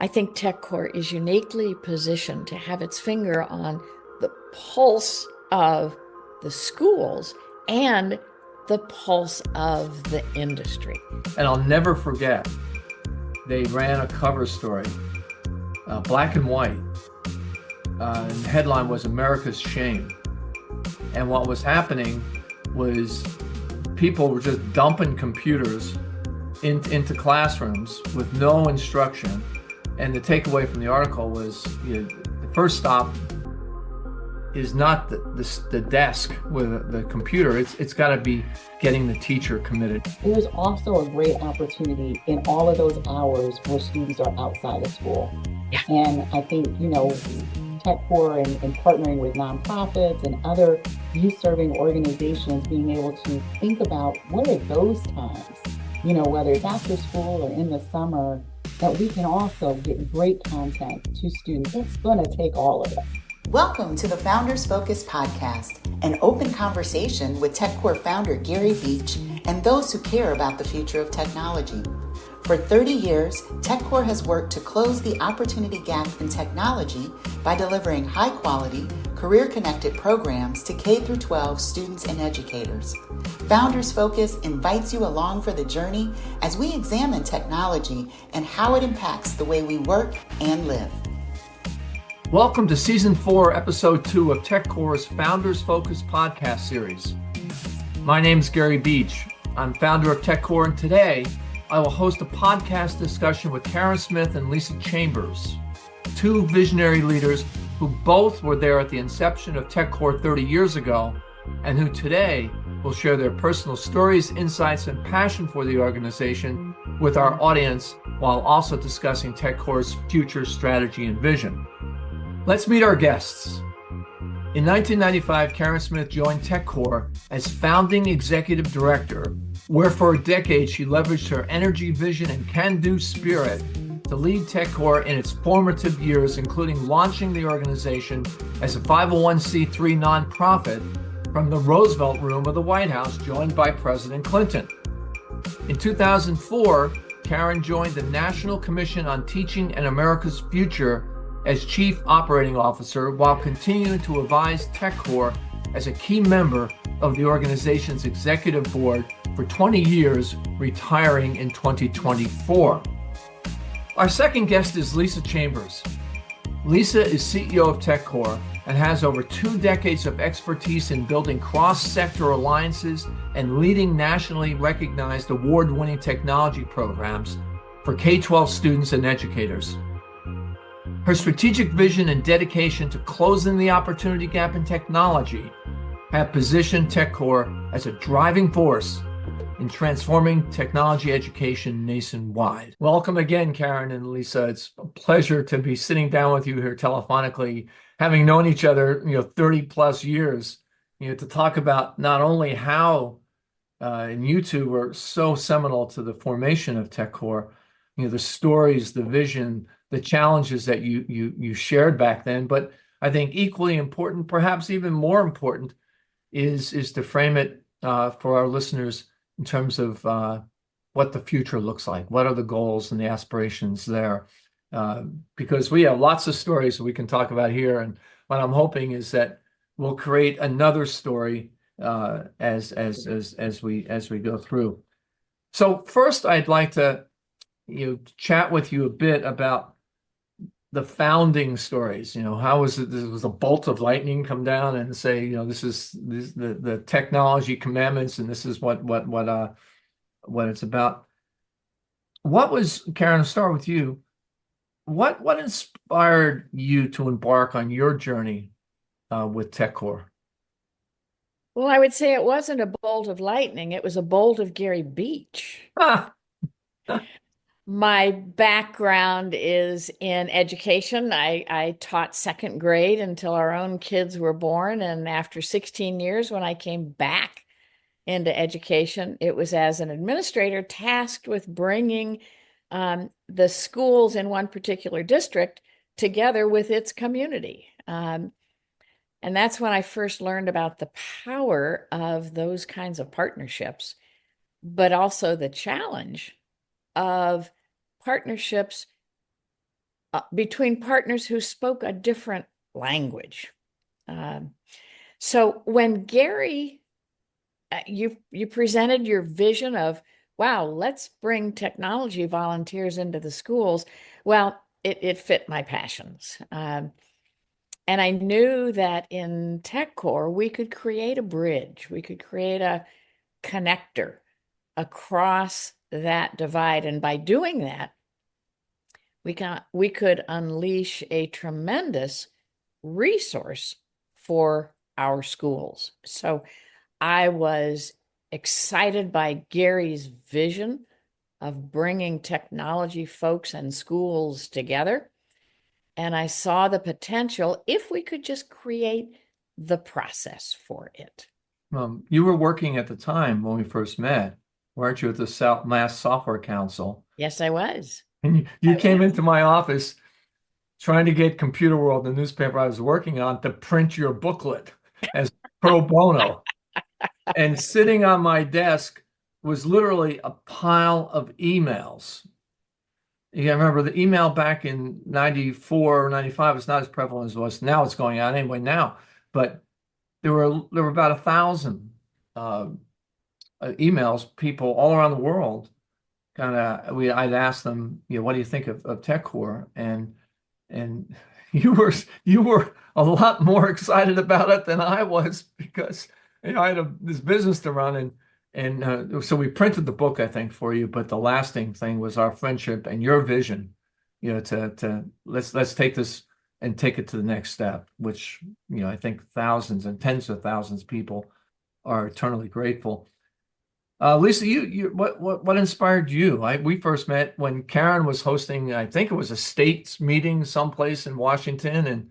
I think TechCore is uniquely positioned to have its finger on the pulse of the schools and the pulse of the industry. And I'll never forget, they ran a cover story, black and white. And the headline was America's Shame. And what was happening was people were just dumping computers into classrooms with no instruction. And the takeaway from the article was, the first stop is not the desk with the computer. It's got to be getting the teacher committed. There's also a great opportunity in all of those hours where students are outside of school. Yeah. And I think, TechCore and partnering with nonprofits and other youth-serving organizations, being able to think about what are those times, whether it's after school or in the summer, that we can also get great content to students. It's going to take all of us. Welcome to the Founders Focus Podcast, an open conversation with TechCore founder Gary Beach and those who care about the future of technology. For 30 years, TechCore has worked to close the opportunity gap in technology by delivering high-quality, career-connected programs to K-12 students and educators. Founders Focus invites you along for the journey as we examine technology and how it impacts the way we work and live. Welcome to Season 4, Episode 2 of TechCore's Founders Focus podcast series. My name is Gary Beach. I'm founder of TechCore, and today I will host a podcast discussion with Karen Smith and Lisa Chambers, two visionary leaders who both were there at the inception of TechCore 30 years ago, and who today will share their personal stories, insights, and passion for the organization with our audience, while also discussing TechCore's future strategy and vision. Let's meet our guests. In 1995, Karen Smith joined TechCore as founding executive director, where for a decade she leveraged her energy, vision, and can-do spirit to lead TechCore in its formative years, including launching the organization as a 501c3 nonprofit from the Roosevelt Room of the White House, joined by President Clinton. In 2004, Karen joined the National Commission on Teaching and America's Future as Chief Operating Officer, while continuing to advise TechCore as a key member of the organization's executive board for 20 years, retiring in 2024. Our second guest is Lisa Chambers. Lisa is CEO of TechCore and has over 2 decades of expertise in building cross-sector alliances and leading nationally recognized award-winning technology programs for K-12 students and educators. Her strategic vision and dedication to closing the opportunity gap in technology have positioned TechCore as a driving force in transforming technology education nationwide. Welcome again, Karen and Lisa. It's a pleasure to be sitting down with you here telephonically, having known each other, 30 plus years, to talk about not only how, and you two were so seminal to the formation of TechCore, the stories, the vision, the challenges that you shared back then. But I think equally important, perhaps even more important, is to frame it for our listeners in terms of what the future looks like. What are the goals and the aspirations there? Because we have lots of stories that we can talk about here, and what I'm hoping is that we'll create another story as we go through. So first, I'd like to chat with you a bit about the founding stories. How was it? This was a bolt of lightning come down and say, this is the technology commandments, and this is what it's about. What was, Karen, I'll start with you. What inspired you to embark on your journey with TechCore? Well, I would say it wasn't a bolt of lightning. It was a bolt of Gary Beach. My background is in education. I taught second grade until our own kids were born. And after 16 years, when I came back into education, it was as an administrator tasked with bringing the schools in one particular district together with its community. And that's when I first learned about the power of those kinds of partnerships, but also the challenge of partnerships between partners who spoke a different language. Um, so when Gary, you presented your vision of, wow, let's bring technology volunteers into the schools. Well, it fit my passions. And I knew that in TechCore, we could create a bridge, we could create a connector across that divide. And by doing that, we could unleash a tremendous resource for our schools. So I was excited by Gary's vision of bringing technology folks and schools together. And I saw the potential if we could just create the process for it. You were working at the time when we first met, weren't you, at the Mass Software Council? Yes, I was. And you came into my office trying to get Computer World, the newspaper I was working on, to print your booklet as pro bono. And sitting on my desk was literally a pile of emails. You remember the email back in 94 or 95 was not as prevalent as it was now. It's going on anyway now. But there were about 1,000 emails, people all around the world. I'd ask them, what do you think of TechCore? And you were a lot more excited about it than I was, because I had this business to run, and so we printed the book, I think, for you. But the lasting thing was our friendship and your vision, to let's take this and take it to the next step, which I think thousands and tens of thousands of people are eternally grateful. Lisa, what inspired you? We first met when Karen was hosting, I think it was a state's meeting someplace in Washington, and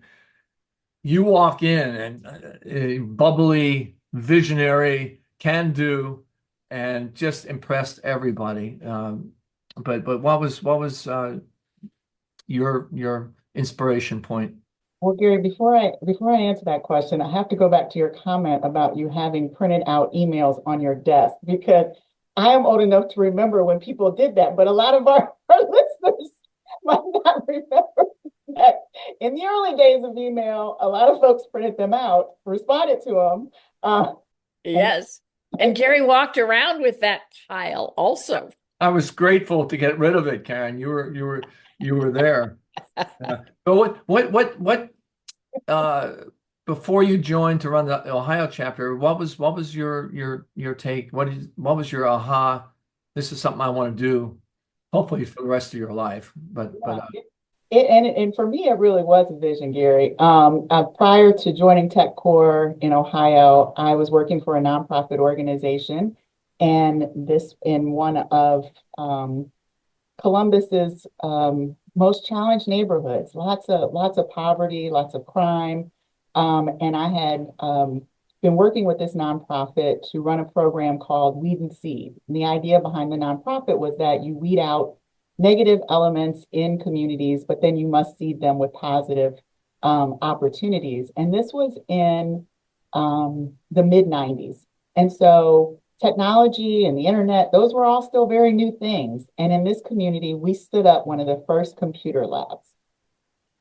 you walk in and bubbly, visionary, can do, and just impressed everybody. But what was your inspiration point? Well, Gary, before I answer that question, I have to go back to your comment about you having printed out emails on your desk, because I am old enough to remember when people did that, but a lot of our listeners might not remember that. In the early days of email, a lot of folks printed them out, responded to them. Yes. And Gary walked around with that pile also. I was grateful to get rid of it, Karen. You were there. But what before you joined to run the Ohio chapter, what was your take? What was your aha? This is something I want to do, hopefully for the rest of your life. And for me, it really was a vision, Gary. Prior to joining TechCore in Ohio, I was working for a nonprofit organization, and this in one of Columbus's most challenged neighborhoods. Lots of poverty, lots of crime, and I had been working with this nonprofit to run a program called Weed and Seed. And the idea behind the nonprofit was that you weed out negative elements in communities, but then you must seed them with positive opportunities. And this was in the mid 90s. And so technology and the internet, those were all still very new things. And in this community, we stood up one of the first computer labs.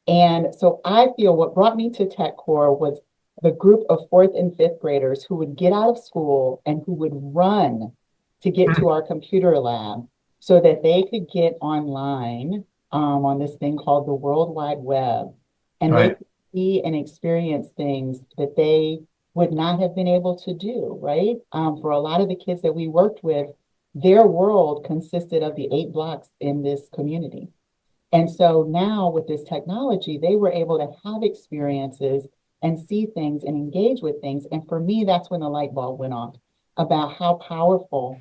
And so I feel what brought me to TechCore was the group of fourth and fifth graders who would get out of school and who would run to get to our computer lab so that they could get online on this thing called the World Wide Web. And they could see and experience things that they would not have been able to do, right? For a lot of the kids that we worked with, their world consisted of the 8 blocks in this community. And so now with this technology, they were able to have experiences and see things and engage with things. And for me, that's when the light bulb went off about how powerful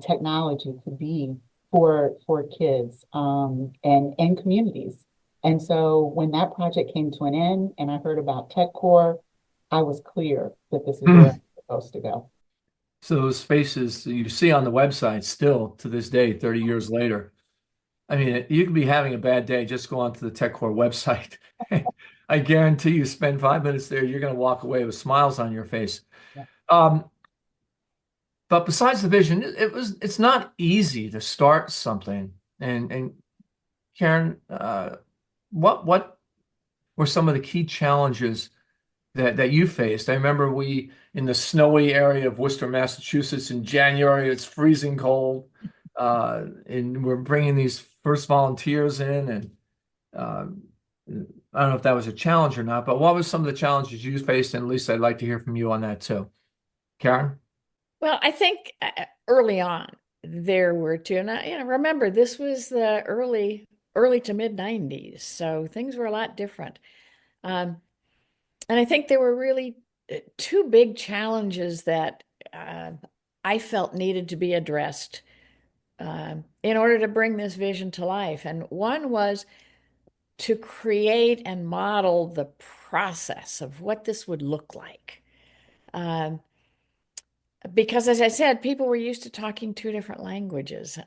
technology could be for kids and communities. And so when that project came to an end and I heard about TechCore, I was clear that this is where I'm supposed to go. So those faces you see on the website still to this day, 30 years later, I mean, you could be having a bad day, just go onto the TechCore website. I guarantee you spend 5 minutes there, you're going to walk away with smiles on your face. Yeah. But besides the vision, it's not easy to start something. And Karen, what were some of the key challenges that you faced? I remember we in the snowy area of Worcester, Massachusetts in January, it's freezing cold, and we're bringing these first volunteers in, and uh, I don't know if that was a challenge or not, but what was some of the challenges you faced? And at least I'd like to hear from you on that too. Karen? Well, I think early on there were two. And remember, this was the early to mid 90s, so things were a lot different. Um, and I think there were really two big challenges that uh, I felt needed to be addressed in order to bring this vision to life. And one was to create and model the process of what this would look like. Um, because as I said, people were used to talking two different languages.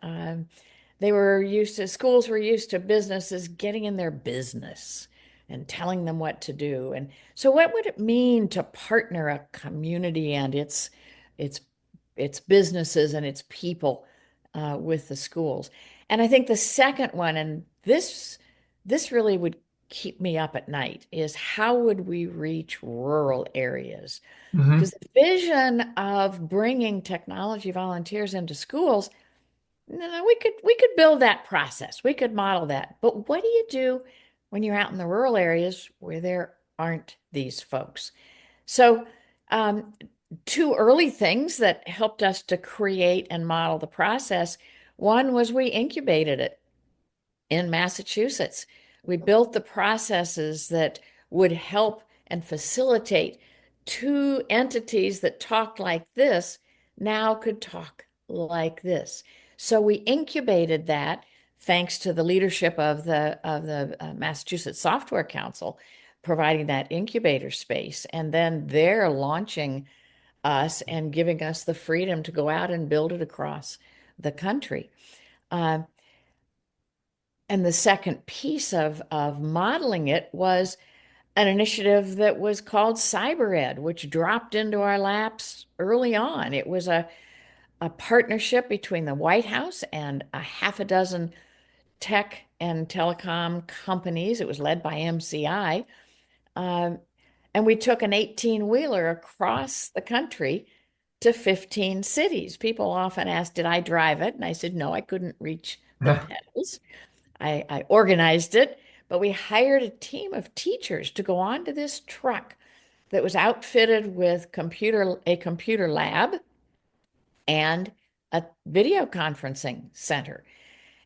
They were used to, schools were used to businesses getting in their business and telling them what to do. And so what would it mean to partner a community and its its businesses and its people with the schools? And I think the second one, and this really would keep me up at night, is how would we reach rural areas? Hmm. Because the vision of bringing technology volunteers into schools, we could build that process. We could model that. But what do you do when you're out in the rural areas where there aren't these folks? So, um, two early things that helped us to create and model the process. One was we incubated it in Massachusetts. We built the processes that would help and facilitate two entities that talked like this now could talk like this. So we incubated that thanks to the leadership of the Massachusetts Software Council providing that incubator space, and then they're launching us and giving us the freedom to go out and build it across the country. Uh, and the second piece of modeling it was an initiative that was called Cyber Ed, which dropped into our laps early on. It was a partnership between the White House and a half a dozen tech and telecom companies. It was led by MCI. Um, and we took an 18-wheeler across the country to 15 cities. People often ask, did I drive it? And I said, no, I couldn't reach the pedals. I organized it, but we hired a team of teachers to go onto this truck that was outfitted with a computer lab and a video conferencing center.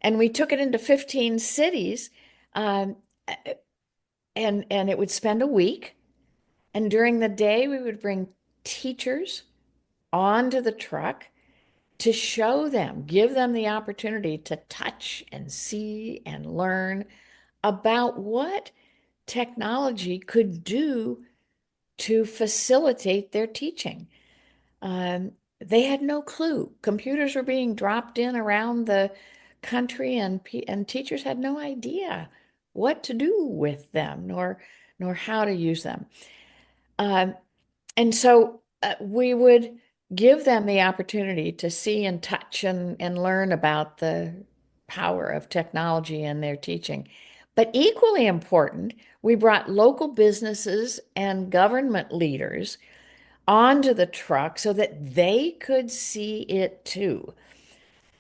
And we took it into 15 cities, um, and it would spend a week. And during the day, we would bring teachers onto the truck to show them, give them the opportunity to touch and see and learn about what technology could do to facilitate their teaching. They had no clue. Computers were being dropped in around the country, and teachers had no idea what to do with them, nor how to use them. Um, and so we would give them the opportunity to see and touch and learn about the power of technology in their teaching. But equally important, we brought local businesses and government leaders onto the truck so that they could see it too.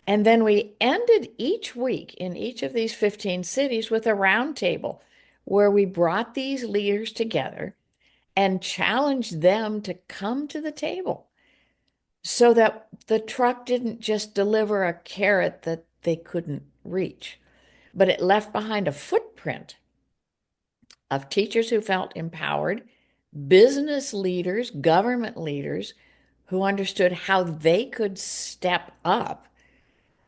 And then we ended each week in each of these 15 cities with a roundtable where we brought these leaders together and challenged them to come to the table so that the truck didn't just deliver a carrot that they couldn't reach, but it left behind a footprint of teachers who felt empowered, business leaders, government leaders who understood how they could step up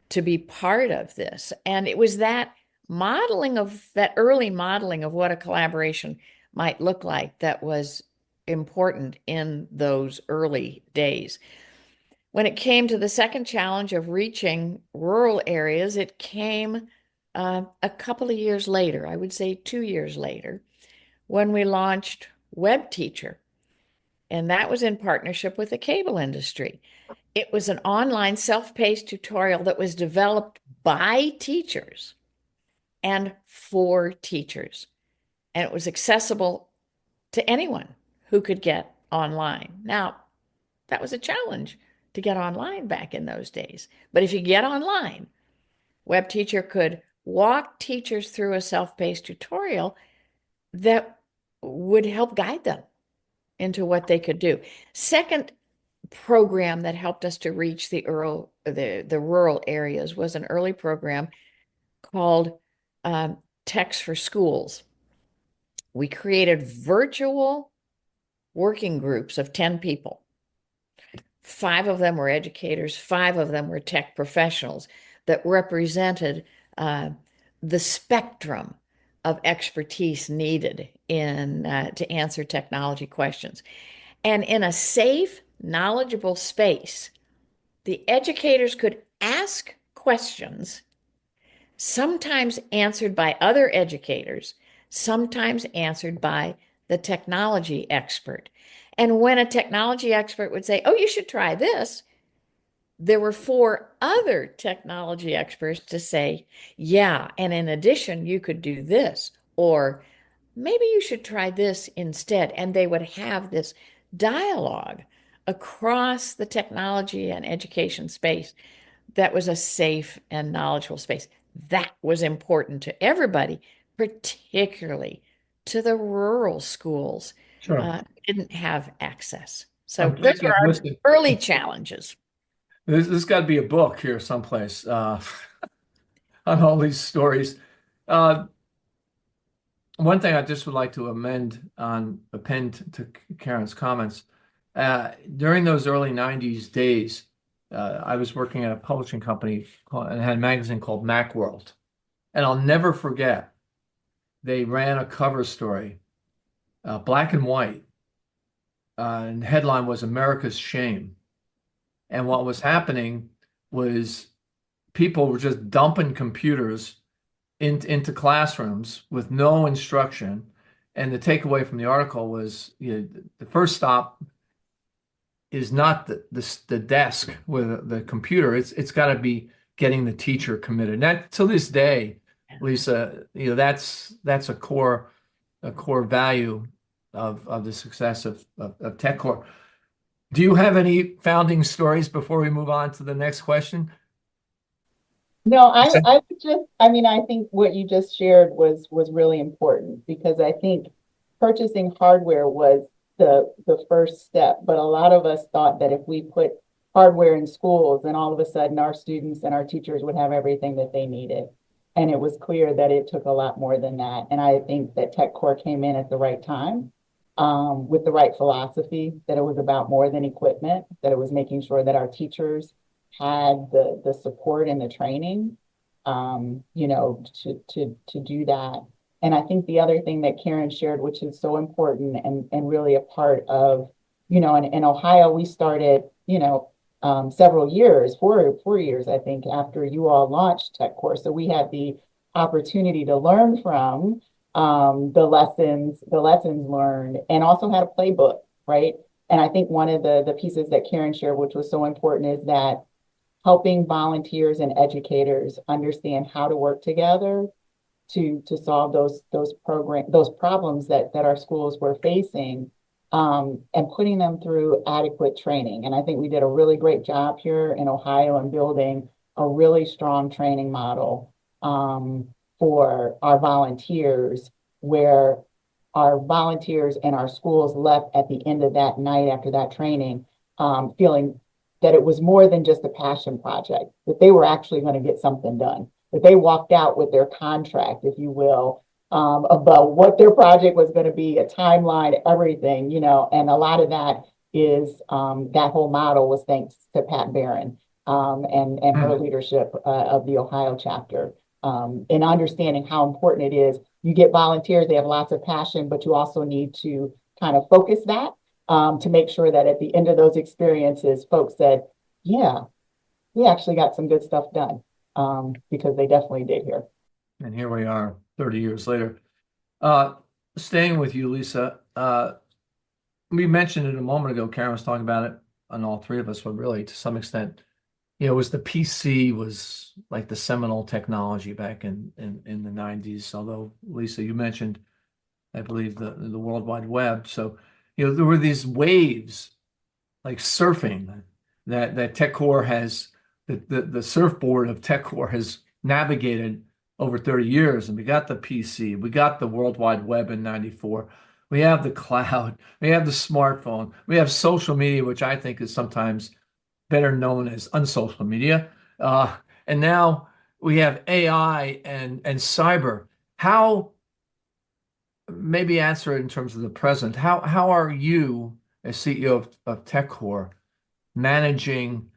to be part of this. And it was that early modeling of what a collaboration might look like that was important in those early days. When it came to the second challenge of reaching rural areas, it came a couple of years later, I would say 2 years later, when we launched Web Teacher. And that was in partnership with the cable industry. It was an online self-paced tutorial that was developed by teachers and for teachers. And it was accessible to anyone who could get online. Now, that was a challenge to get online back in those days. But if you get online, Web Teacher could walk teachers through a self-paced tutorial that would help guide them into what they could do. Second program that helped us to reach the rural areas was an early program called Text for Schools. We created virtual working groups of 10 people. 5 of them were educators, 5 of them were tech professionals that represented the spectrum of expertise needed to answer technology questions. And in a safe, knowledgeable space, the educators could ask questions, sometimes answered by other educators, sometimes answered by the technology expert. And when a technology expert would say, "Oh, you should try this," there were 4 other technology experts to say, "Yeah, and in addition, you could do this," or "Maybe you should try this instead." And they would have this dialogue across the technology and education space that was a safe and knowledgeable space. That was important to everybody, particularly to the rural schools Sure. didn't have access. So I'm those taking were a our listen. early challenges. This got to be a book here someplace on all these stories. Uh, One thing I just would like to amend on append to Karen's comments. During those early 90s days, I was working at a publishing company and had a magazine called Macworld. And I'll never forget, they ran a cover story, black and white, and the headline was America's Shame. And what was happening was people were just dumping computers into classrooms with no instruction. And the takeaway from the article was, the first stop is not the desk with the computer. It's got to be getting the teacher committed. And that to this day, Lisa, that's a core value of the success of TechCore. Do you have any founding stories before we move on to the next question? No, I would just, I mean, I think what you just shared was really important because I think purchasing hardware was the first step. But a lot of us thought that if we put hardware in schools, then all of a sudden our students and our teachers would have everything that they needed. And it was clear that it took a lot more than that. And I think that TechCore came in at the right time, with the right philosophy, that it was about more than equipment, that it was making sure that our teachers had the support and the training, to do that. And I think the other thing that Karen shared, which is so important and really a part of, in Ohio, we started, several years, 4 years, I think, after you all launched TechCore. So we had the opportunity to learn from the lessons learned, and also had a playbook, right? And I think one of the pieces that Karen shared, which was so important, is that helping volunteers and educators understand how to work together to solve those problems that our schools were facing, and putting them through adequate training. And I think we did a really great job here in Ohio in building a really strong training model for our volunteers, where our volunteers and our schools left at the end of that night after that training, feeling that it was more than just a passion project, that they were actually going to get something done, that they walked out with their contract, if you will, about what their project was going to be, a timeline, everything, and a lot of that is that whole model was thanks to Pat Barron, and her leadership of the Ohio chapter, in understanding how important it is. You get volunteers, they have lots of passion, but you also need to kind of focus that, to make sure that at the end of those experiences, folks said, yeah, we actually got some good stuff done, because they definitely did here. And here we are 30 years later. Staying with you, Lisa, we mentioned it a moment ago, Karen was talking about it, and all 3 of us, but really to some extent, it was the PC was like the seminal technology back in the 90s. Although, Lisa, you mentioned, I believe, the World Wide Web. So, there were these waves like surfing that TechCore has, the surfboard of TechCore has navigated over 30 years. And we got the PC, we got the World Wide Web in 94. We have the cloud, we have the smartphone, we have social media, which I think is sometimes better known as unsocial media. And now we have AI and cyber. How, maybe answer it in terms of the present. How are you, as CEO of TechCore, managing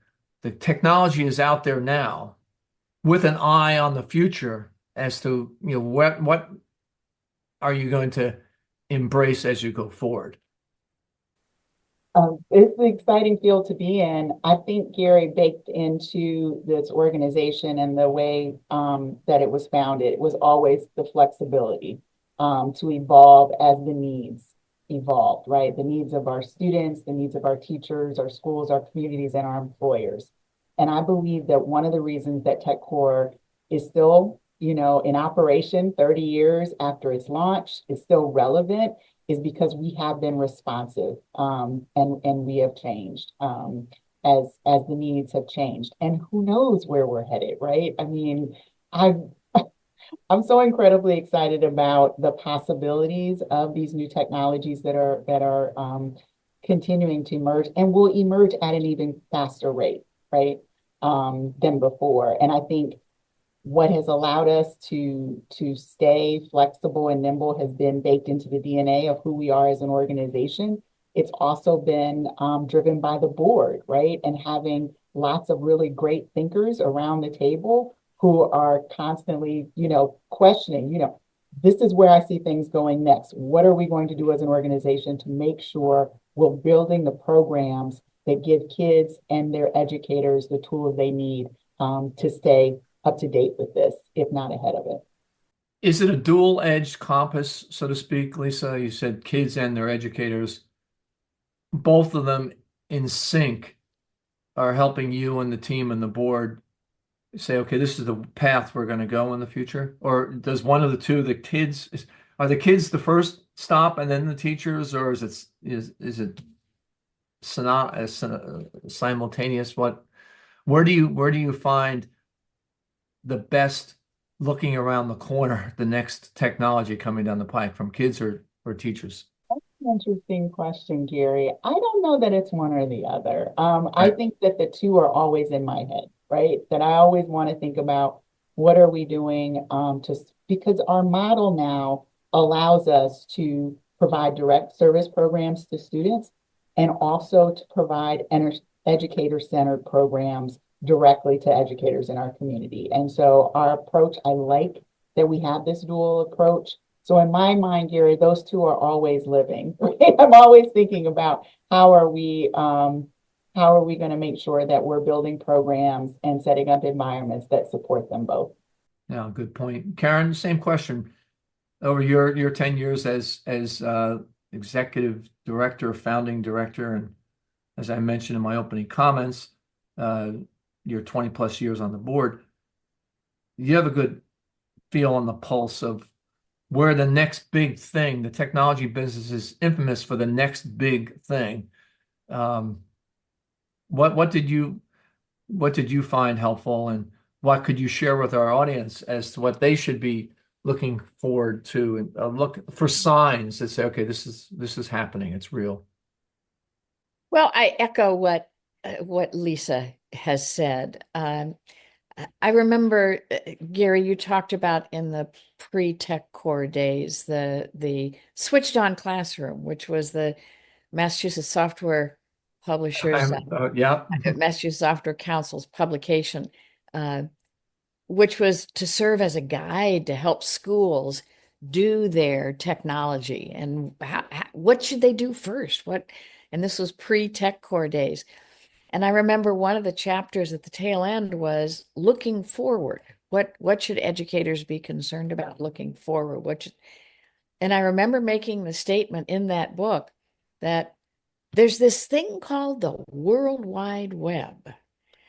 the technology is out there now with an eye on the future as to what are you going to embrace as you go forward? It's an exciting field to be in. I think Gary baked into this organization and the way that it was founded, it was always the flexibility to evolve as the needs evolved, right? The needs of our students, the needs of our teachers, our schools, our communities, and our employers. And I believe that one of the reasons that TechCore is still, in operation 30 years after its launch, is still relevant is because we have been responsive and we have changed as the needs have changed. And who knows where we're headed, right? I mean, I I'm so incredibly excited about the possibilities of these new technologies that are continuing to emerge and will emerge at an even faster rate, right? Than before. And I think what has allowed us to stay flexible and nimble has been baked into the DNA of who we are as an organization. It's also been driven by the board, right? And having lots of really great thinkers around the table who are constantly, questioning, this is where I see things going next. What are we going to do as an organization to make sure we're building the programs that give kids and their educators the tools they need to stay up to date with this, if not ahead of it? Is it a dual-edged compass, so to speak, Lisa? You said kids and their educators, both of them in sync are helping you and the team and the board say, okay, this is the path we're going to go in the future? Or does one of the two, are the kids the first stop and then the teachers, or is it simultaneous? Where do you find the best looking around the corner, the next technology coming down the pike from kids or teachers? Interesting question, Gary. I don't know that it's one or the other. I Right. think that the two are always in my head, right? That I always want to think about what are we doing because our model now allows us to provide direct service programs to students and also to provide educator-centered programs directly to educators in our community. And so our approach, I like that we have this dual approach. So in my mind, Gary, those two are always living. Right? I'm always thinking about how are we going to make sure that we're building programs and setting up environments that support them both. Yeah, good point. Karen, same question. Over your 10 years as executive director, founding director, and as I mentioned in my opening comments, your 20 plus years on the board, you have a good feel on the pulse of where the next big thing, the technology business is infamous for the next big thing. Um, what did you find helpful, and what could you share with our audience as to what they should be looking forward to, and look for signs that say, okay, this is happening, it's real? Well, I echo what Lisa has said. I remember, Gary, you talked about in the pre-tech core days, the switched on classroom, which was the Massachusetts Software Publishers, Yeah. Massachusetts Software Council's publication, uh, which was to serve as a guide to help schools do their technology and what should they do first? And this was pre-tech core days. And I remember one of the chapters at the tail end was looking forward. What should educators be concerned about looking forward? And I remember making the statement in that book that there's this thing called the World Wide Web.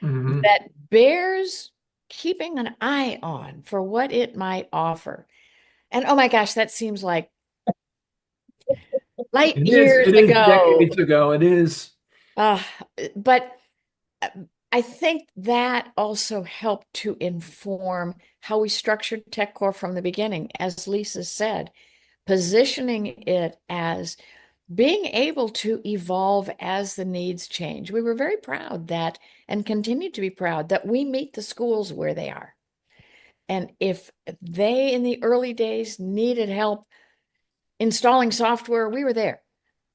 Mhm. that bears keeping an eye on for what it might offer. And oh my gosh, that seems like light It is. years It is ago. decades ago. It is. Uh, but uh, I think that also helped to inform how we structured TechCore from the beginning, as Lisa said, positioning it as being able to evolve as the needs change. We were very proud that, and continue to be proud, that we meet the schools where they are. And if they in the early days needed help installing software, we were there.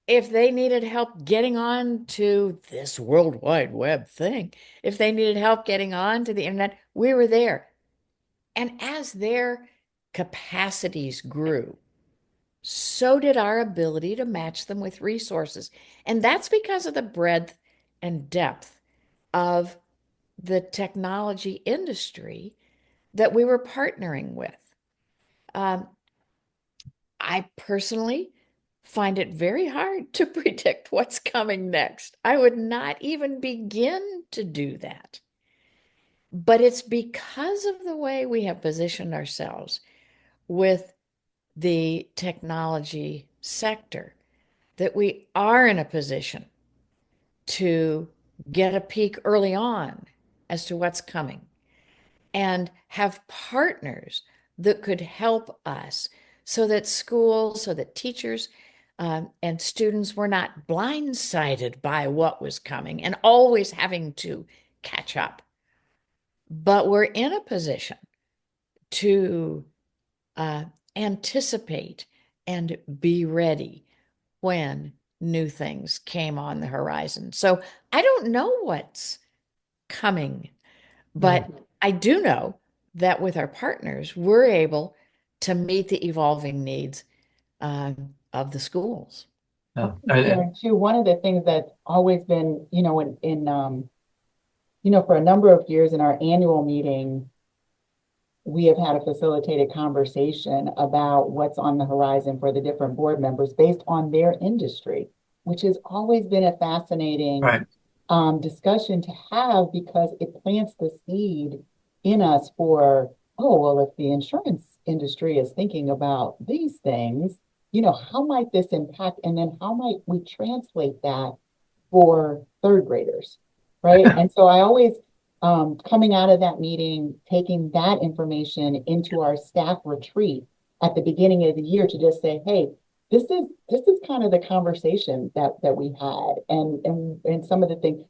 If they needed help getting on to this World Wide Web thing, if they needed help getting on to the internet, we were there. And as their capacities grew, so did our ability to match them with resources. And that's because of the breadth and depth of the technology industry that we were partnering with. Um, I personally find it very hard to predict what's coming next. I would not even begin to do that. But it's because of the way we have positioned ourselves with the technology sector that we are in a position to get a peek early on as to what's coming and have partners that could help us so that schools, so that teachers and students were not blindsided by what was coming and always having to catch up. But we're in a position to uh, anticipate and be ready when new things came on the horizon. So I don't know what's coming, but Mm. I do know that with our partners, we're able to meet the evolving needs of the schools. I Yeah. think, Karen, too, one of the things that's always been, for a number of years in our annual meeting, we have had a facilitated conversation about what's on the horizon for the different board members based on their industry, which has always been a fascinating Right. discussion to have because it plants the seed in us for, oh, well, if the insurance industry is thinking about these things, how might this impact? And then how might we translate that for third graders, right? And so I always, coming out of that meeting, taking that information into our staff retreat at the beginning of the year to just say, hey, this is kind of the conversation that we had, and some of the things.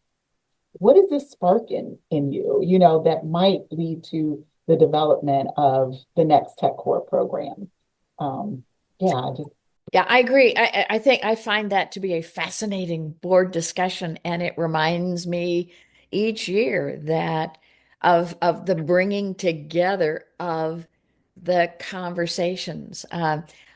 What is this spark in you? That might lead to the development of the next Tech Core program. Um, yeah, just Yeah, I agree. I think I find that to be a fascinating board discussion, and it reminds me each year that of the bringing together of the conversations.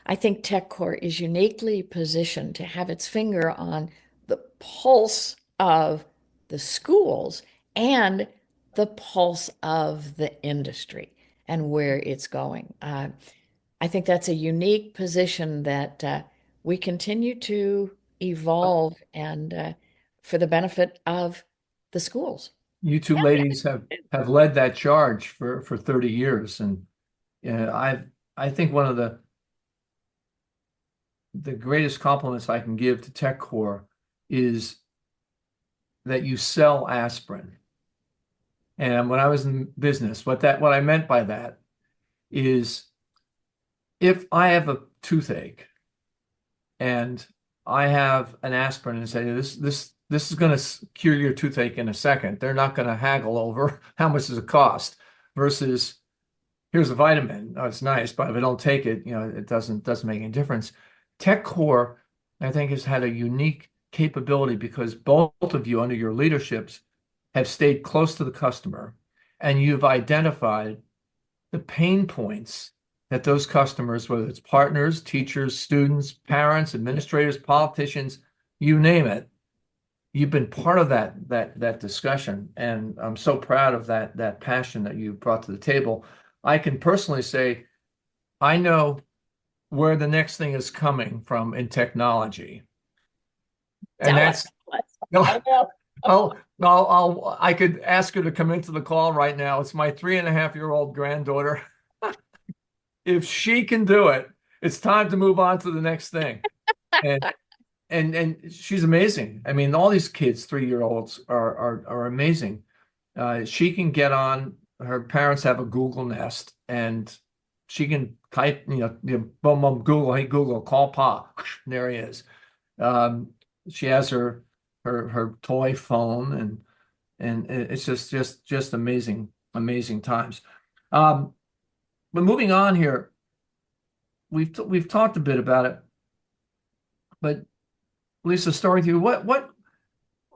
I think TechCore is uniquely positioned to have its finger on the pulse of the schools and the pulse of the industry and where it's going. I think that's a unique position that we continue to evolve and for the benefit of the schools. You two Yeah. ladies have led that charge for 30 years. And I think one of the greatest compliments I can give to TechCore is that you sell aspirin. And when I was in business, what I meant by that is if I have a toothache and I have an aspirin and say this is going to cure your toothache in a second, they're not going to haggle over how much does it cost versus here's a vitamin. Oh, it's nice, but if I don't take it, it doesn't make any difference. TechCore, I think, has had a unique capability because both of you under your leaderships have stayed close to the customer and you've identified the pain points that those customers, whether it's partners, teachers, students, parents, administrators, politicians, you name it, you've been part of that discussion. And I'm so proud of that passion that you brought to the table. I can personally say I know where the next thing is coming from in technology. And Tell us. that's I know. I could ask her to come into the call right now. It's my 3.5-year-old granddaughter. If she can do it, it's time to move on to the next thing. And and she's amazing. I mean, all these kids, 3-year-olds, are amazing. She can get on. Her parents have a Google Nest, and she can type, boom, boom, Google, hey Google, call Pa. There he is. Um, she has her toy phone, and it's just amazing, amazing times. But moving on here, we've talked a bit about it, but Lisa, starting with you, what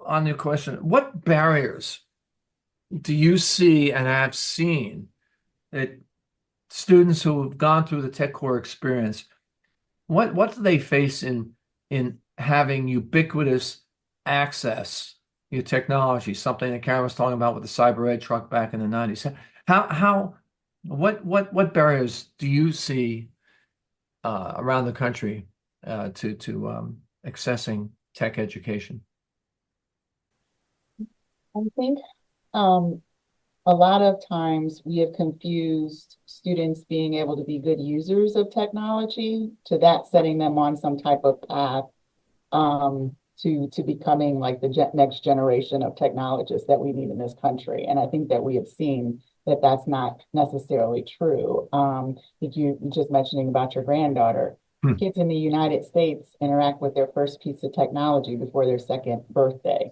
on your question, what barriers do you see and have seen that students who have gone through the tech core experience, what do they face in having ubiquitous access to technology, something that Karen was talking about with the cyber ed truck back in the 90s? What barriers do you see around the country to accessing tech education? I think um, a lot of times we have confused students being able to be good users of technology to that setting them on some type of path to becoming like the next generation of technologists that we need in this country. And I think that we have seen that that's not necessarily true. If you just mentioning about your granddaughter, Hmm. kids in the United States interact with their first piece of technology before their second birthday,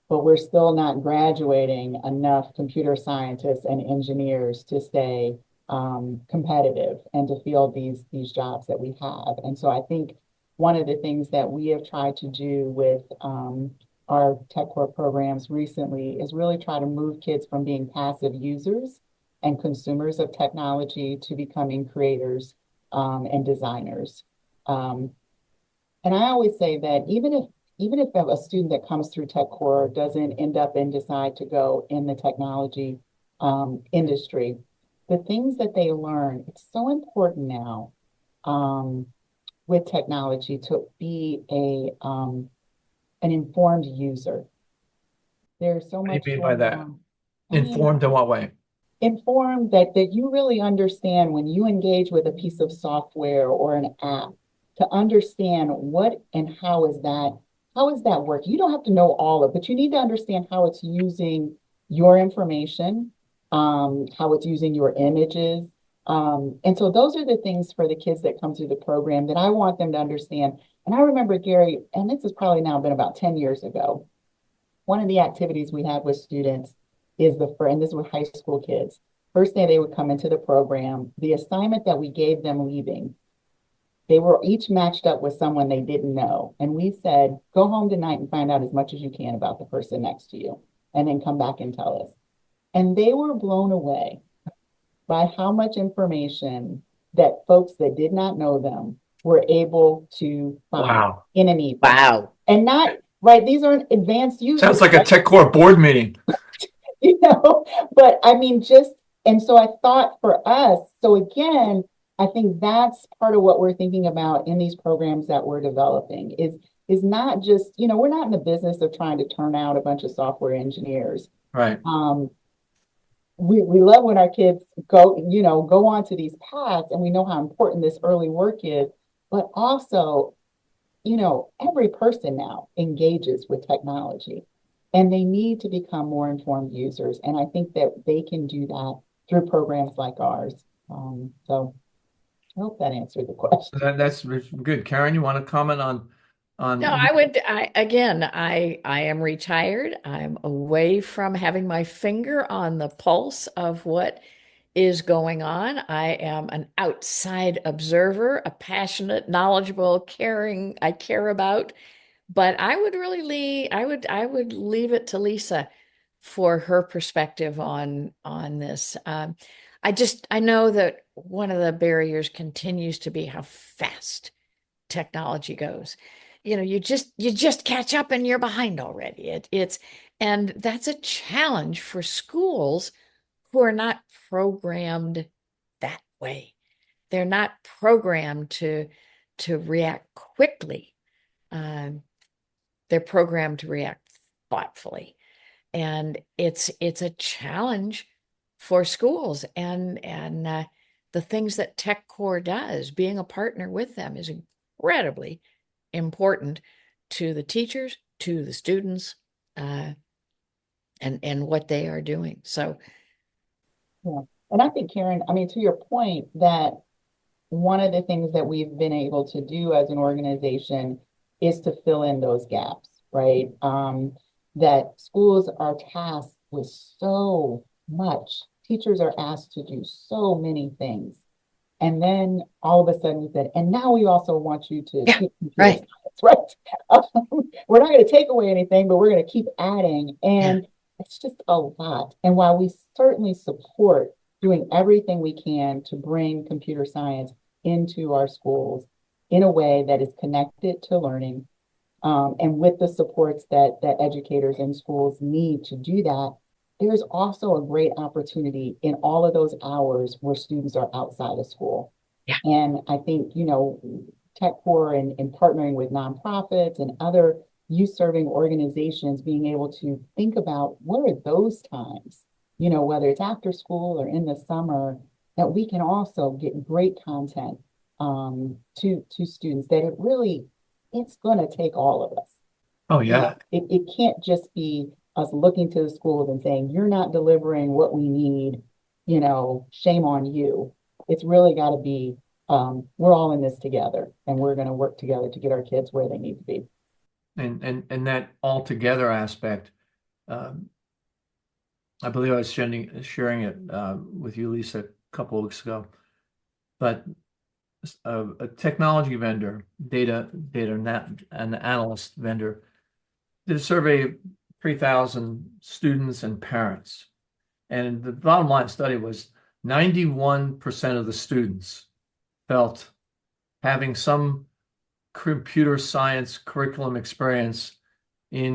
but we're still not graduating enough computer scientists and engineers to stay competitive and to fill these jobs that we have. And so I think one of the things that we have tried to do with our tech core programs recently is really try to move kids from being passive users and consumers of technology to becoming creators and designers. Um, and I always say that even if a student that comes through Tech Core doesn't end up and decide to go in the technology industry, the things that they learn, it's so important now um, with technology to be an informed user. There's so What do you much mean by going that? on. I mean, Informed in what way? informed that you really understand when you engage with a piece of software or an app to understand what and how is that working. You don't have to know all of it, but you need to understand how it's using your information, how it's using your images. And so those are the things for the kids that come through the program that I want them to understand. And I remember, Gary, and this has probably now been about 10 years ago, one of the activities we had with students is and this was high school kids. First day they would come into the program, the assignment that we gave them leaving, they were each matched up with someone they didn't know. And we said, go home tonight and find out as much as you can about the person next to you, and then come back and tell us. And they were blown away by how much information that folks that did not know them were able to find Wow. in an evening. Wow. And not, right, these aren't advanced users. Sounds like a tech core board meeting. you know, but I mean, and so I thought for us, so again, I think that's part of what we're thinking about in these programs that we're developing is not just, we're not in the business of trying to turn out a bunch of software engineers. Right. We love when our kids go on to these paths and we know how important this early work is, but also, every person now engages with technology and they need to become more informed users. And I think that they can do that through programs like ours. So I hope that answered the question. That's good. Karen, you want to comment No, on I am retired. I'm away from having my finger on the pulse of what is going on. I am an outside observer, a passionate, knowledgeable, caring, I care about. But I would leave it to Lisa for her perspective on this. I know that one of the barriers continues to be how fast technology goes. You just catch up and you're behind already. And that's a challenge for schools who are not programmed that way. They're not programmed to react quickly. Um, they're programmed to react thoughtfully. And it's a challenge for schools, and the things that TechCore does, being a partner with them, is incredibly important to the teachers, to the students, and what they are doing. So Yeah. And I think, Karen, I mean, to your point, that one of the things that we've been able to do as an organization is to fill in those gaps, right? That schools are tasked with so much. Teachers are asked to do so many things. And then all of a sudden we said, and now we also want you to yeah, teach computer right. science, right? We're not going to take away anything, but we're going to keep adding. Yeah, And it's just a lot. And while we certainly support doing everything we can to bring computer science into our schools in a way that is connected to learning, and with the supports that educators in schools need to do that, there's also a great opportunity in all of those hours where students are outside of school. yeah, And I think, TechCore and partnering with nonprofits and other youth-serving organizations, being able to think about what are those times, whether it's after school or in the summer, that we can also get great content to students, that it's going to take all of us. Oh yeah. It can't just be us looking to the schools and saying, you're not delivering what we need, shame on you. It's really got to be, we're all in this together, and we're going to work together to get our kids where they need to be. And that all together aspect, um, I believe I was sharing it with you, Lisa, a couple of weeks ago. But a technology vendor, data an analyst vendor, did a survey of 3,000 students and parents. And the bottom line study was 91% of the students felt having some computer science curriculum experience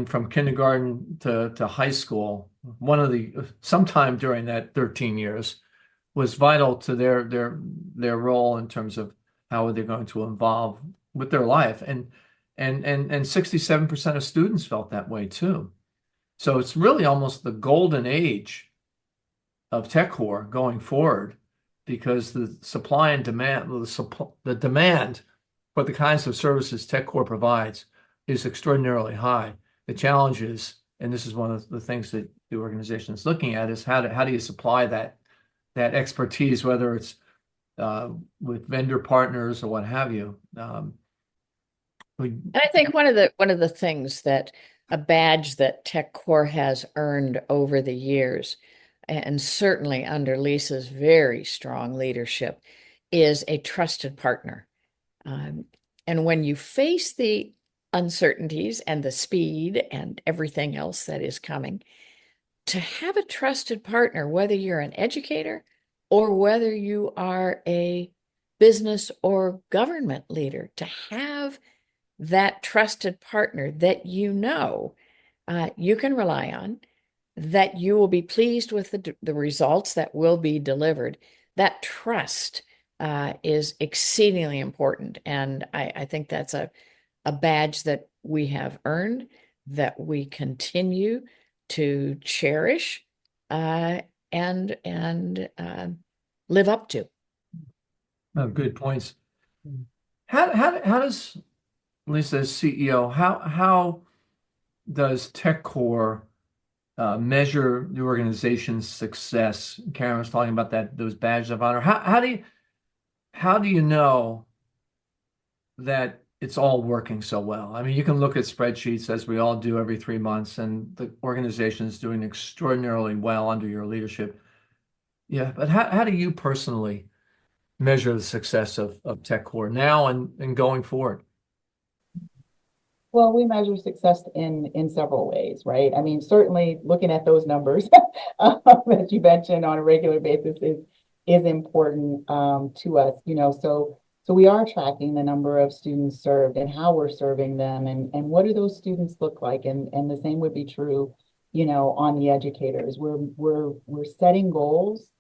from kindergarten to high school, sometime during that 13 years, was vital to their role in terms of how they're going to evolve with their life. And 67% of students felt that way too. So it's really almost the golden age of TechCore going forward, because the supply and demand, the demand for the kinds of services TechCore provides is extraordinarily high. The challenge is, and this is one of the things that the organization is looking at, is how do you supply that expertise, whether it's with vendor partners or what have you. and I think one of the things that a badge that TechCore has earned over the years, and certainly under Lisa's very strong leadership, is a trusted partner. Um, and when you face the uncertainties and the speed and everything else that is coming, to have a trusted partner, whether you're an educator or whether you are a business or government leader, to have that trusted partner that you can rely on, that you will be pleased with the results that will be delivered. That trust is exceedingly important. And I think that's a badge that we have earned, that we continue to cherish and live up to. Good points. How does, Lisa, as CEO, how does TechCore measure the organization's success? Karen was talking about those badges of honor. How do you know that it's all working so well? I mean, you can look at spreadsheets, as we all do every 3 months, and the organization is doing extraordinarily well under your leadership. Yeah, but how do you personally measure the success of TechCore now and going forward? Well, we measure success in several ways, right? I mean, certainly looking at those numbers that you mentioned on a regular basis is important to us. So we are tracking the number of students served and how we're serving them, and what do those students look like, and the same would be true, on the educators. We're setting goals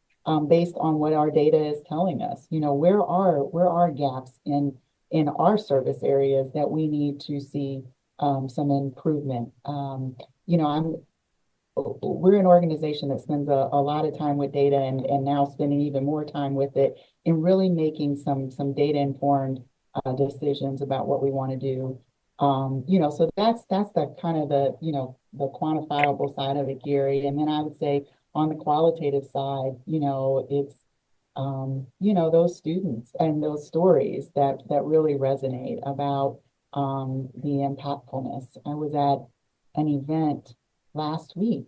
based on what our data is telling us. Where are gaps in our service areas that we need to see some improvement. we're an organization that spends a lot of time with data and now spending even more time with it and really making some data informed decisions about what we want to do. So that's the kind of the quantifiable side of it, Gary. And then I would say on the qualitative side, it's those students and those stories that really resonate about the impactfulness. I was at an event last week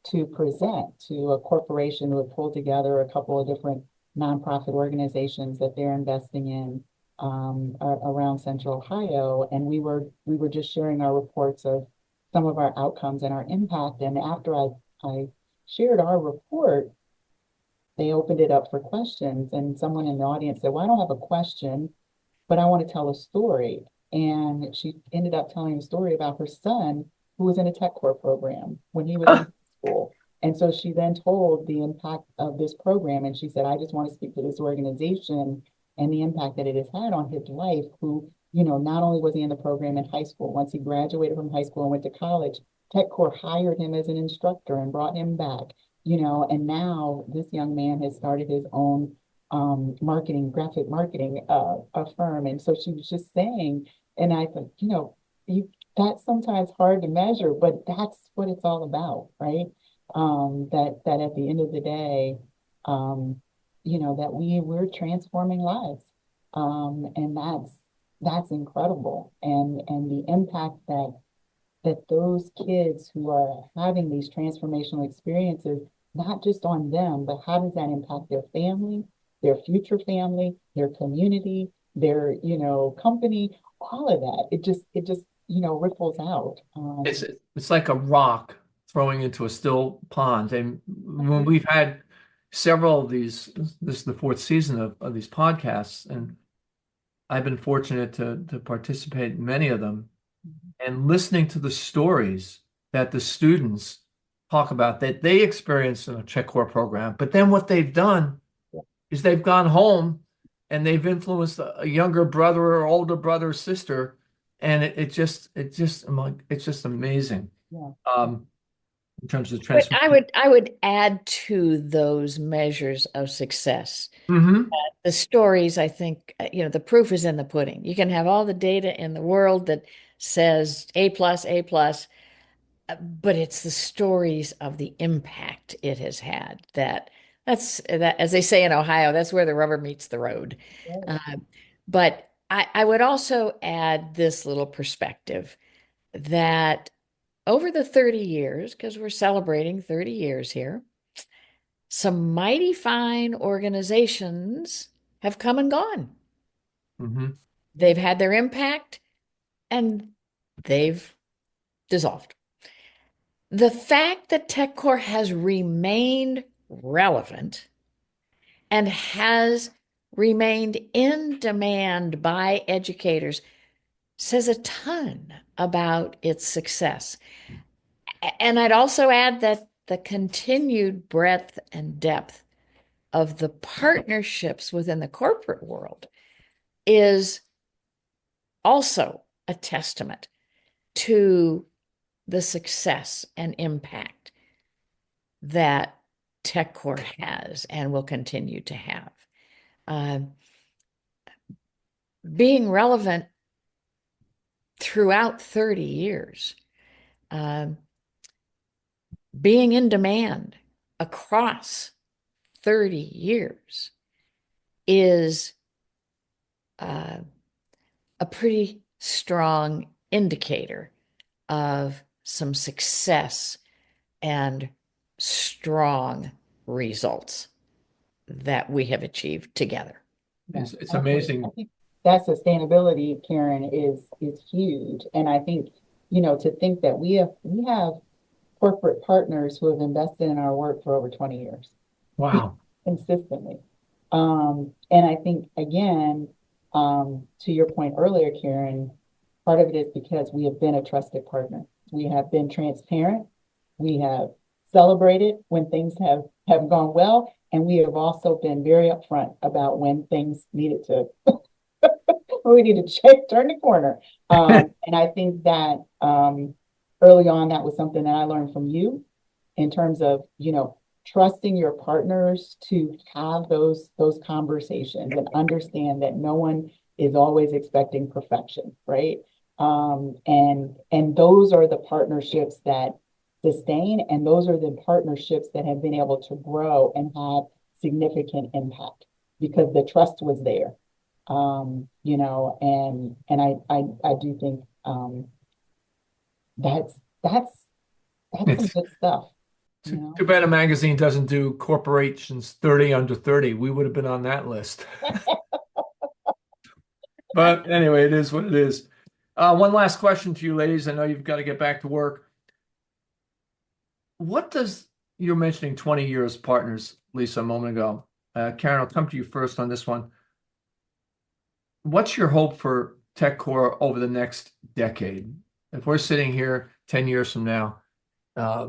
to present to a corporation who had pulled together a couple of different nonprofit organizations that they're investing in around Central Ohio, and we were just sharing our reports of some of our outcomes and our impact. And after I shared our report, they opened it up for questions, and someone in the audience said, "Well, I don't have a question, but I want to tell a story." And she ended up telling a story about her son who was in a tech core program when he was in school. And so she then told the impact of this program. And she said, "I just want to speak to this organization and the impact that it has had on his life, who, not only was he in the program in high school, once he graduated from high school and went to college, Tech Core hired him as an instructor and brought him back, and now this young man has started his own graphic marketing a firm." And so she was just saying, and I thought, that's sometimes hard to measure, but that's what it's all about, right? That at the end of the day, that we're transforming lives. And that's incredible. And the impact that those kids who are having these transformational experiences, not just on them, but how does that impact their family, their future family, their community, their, company, all of that. It just ripples out. It's like a rock throwing into a still pond. And when we've had several of these, this is the fourth season of these podcasts, and I've been fortunate to participate in many of them, and listening to the stories that the students talk about that they experienced in a Czech Core program. But then what they've done is they've gone home and they've influenced a younger brother or older brother or sister, and it's just amazing. Yeah. In terms of But transformation. I would add to those measures of success. Mm-hmm. The stories, I think, the proof is in the pudding. You can have all the data in the world that says A plus, A plus, but it's the stories of the impact it has had that, as they say in Ohio, that's where the rubber meets the road. Yeah. Uh, but I would also add this little perspective that over the 30 years, because we're celebrating 30 years here, some mighty fine organizations have come and gone. Mm-hmm. They've had their impact and they've dissolved. The fact that TechCore has remained relevant and has remained in demand by educators says a ton about its success. And I'd also add that the continued breadth and depth of the partnerships within the corporate world is also a testament to the success and impact that TechCore has and will continue to have. Uh, Being relevant throughout 30 years, uh, being in demand across 30 years is uh, a pretty strong indicator of some success and strong results that we have achieved together. It's Absolutely. amazing. I think that sustainability, Karen, is huge. And I think, to think that we have corporate partners who have invested in our work for over 20 years Wow. consistently. And I think again, to your point earlier, Karen, part of it is because we have been a trusted partner. We have been transparent. We have celebrated when things have gone well, and we have also been very upfront about when things needed to we need to turn the corner. And I think that early on, that was something that I learned from you in terms of, trusting your partners to have those conversations and understand that no one is always expecting perfection, right? And those are the partnerships that sustain, and those are the partnerships that have been able to grow and have significant impact because the trust was there. And I do think that's that's that's some It's good stuff, you too know. bad a magazine doesn't do corporations 30 under 30. We would have been on that list. But anyway, it is what it is. One last question to you, ladies. I know you've got to get back to work. What does you're mentioning 20 years partners, Lisa, a moment ago. Karen, I'll come to you first on this one. What's your hope for TechCore over the next decade? If we're sitting here 10 years from now, uh,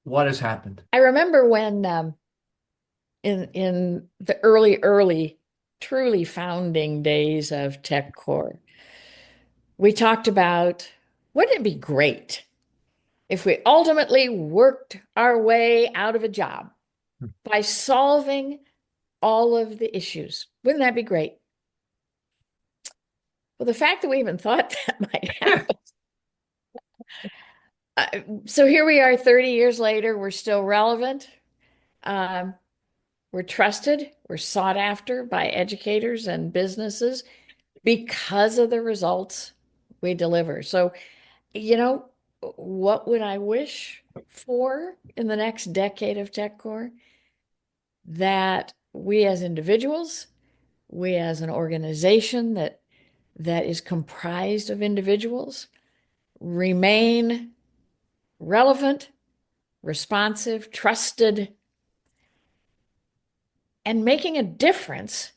what has happened? I remember when in the early, truly founding days of TechCore, we talked about wouldn't it be great if we ultimately worked our way out of a job by solving all of the issues? Wouldn't that be great? Well, the fact that we even thought that might happen. So here we are 30 years later, we're still relevant. Um, we're trusted, we're sought after by educators and businesses because of the results we deliver. So, you know, what would I wish for in the next decade of TechCore? That we as individuals, we as an organization that is comprised of individuals, remain relevant, responsive, trusted, and making a difference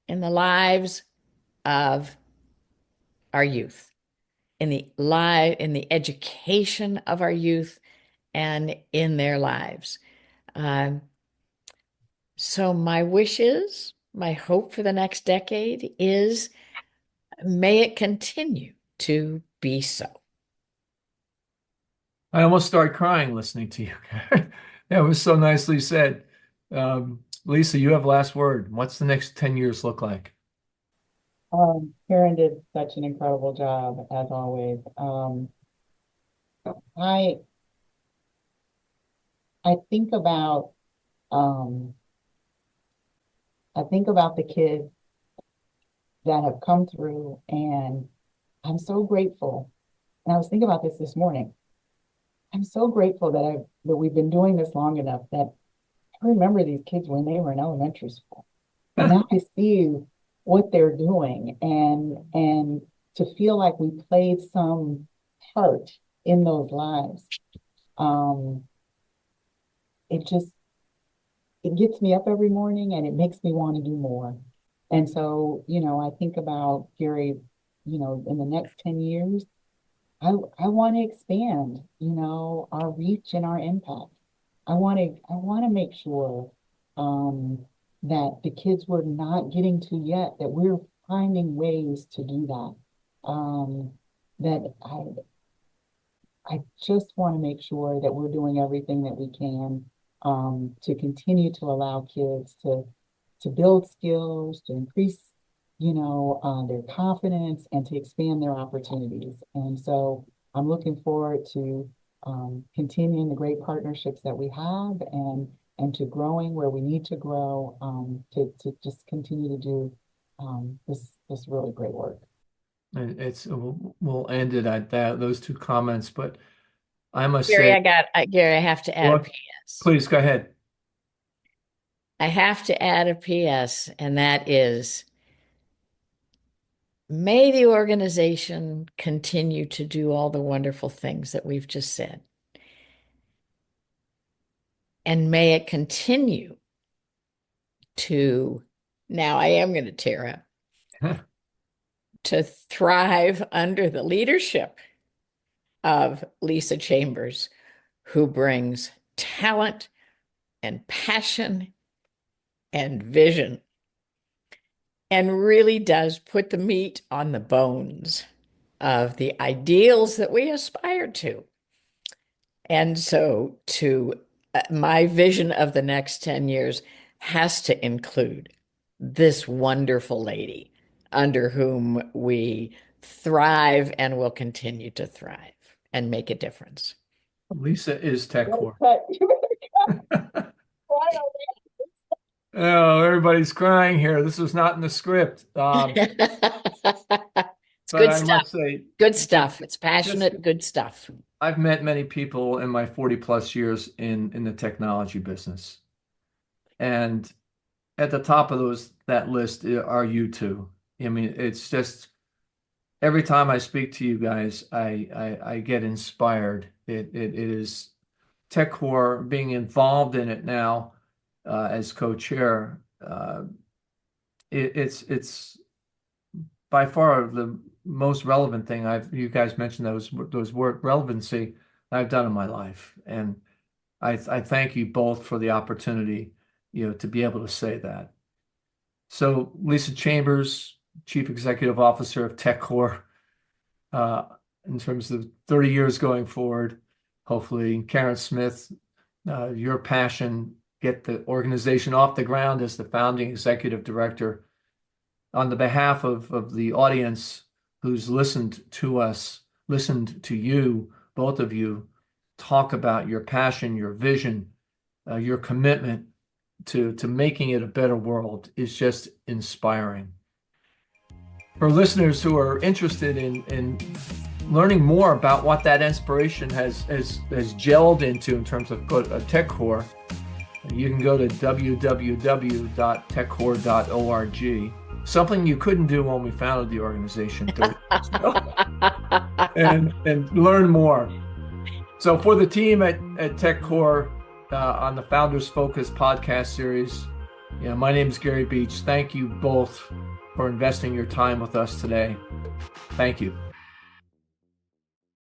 in the lives of our youth, in the education of our youth, and in their lives. Um, so my wish is, my hope for the next decade is, may it continue to be so. I almost started crying listening to you. That was so nicely said. Lisa, you have last word. What's the next 10 years look like? Karen did such an incredible job as always. I I think about um, I think about the kids that have come through, and I'm so grateful. And I was thinking about this morning. I'm so grateful that we've been doing this long enough that I remember these kids when they were in elementary school. And now I see what they're doing, and to feel like we played some part in those lives. Um, it just it gets me up every morning and it makes me want to do more. And so, I think about Gary, in the next 10 years, I want to expand, our reach and our impact. I want to make sure um, that the kids we're not getting to yet, that we're finding ways to do that. Um, that I just want to make sure that we're doing everything that we can to continue to allow kids to build skills, to increase, their confidence, and to expand their opportunities. And so I'm looking forward to continuing the great partnerships that we have, and to growing where we need to grow, to just continue to do this really great work. And we'll end it at that, those two comments. But I must Gary, say, Gary, I have to add a well, PS. please go ahead. I have to add a PS, and that is, may the organization continue to do all the wonderful things that we've just said. And may it continue to, now I am going to tear up, to thrive under the leadership of Lisa Chambers, who brings talent and passion and vision and really does put the meat on the bones of the ideals that we aspire to. And so my vision of the next 10 years has to include this wonderful lady under whom we thrive and will continue to thrive and make a difference. Lisa is TechCore. But Oh, everybody's crying here. This was not in the script. It's But good I stuff. must say, Good stuff. It's passionate, good stuff. I've met many people in my 40 plus years in the technology business. And at the top of that list are you two. I mean, it's just every time I speak to you guys, I get inspired. It is TechCore, being involved in it now as co-chair. It's by far the most relevant thing you guys mentioned those word relevancy I've done in my life, and I thank you both for the opportunity, to be able to say that. So Lisa Chambers, Chief Executive Officer of TechCore, in terms of 30 years going forward, hopefully. Karen Smith, your passion, get the organization off the ground as the founding executive director. On the behalf of the audience who's listened to us, listened to you, both of you, talk about your passion, your vision, your commitment to making it a better world is just inspiring. For listeners who are interested in learning more about what that inspiration has gelled into in terms of TechCore, you can go to www.techcore.org. Something you couldn't do when we founded the organization 30 years ago, and learn more. So for the team at TechCore on the Founders Focus podcast series, my name is Gary Beach. Thank you both for investing your time with us today. Thank you.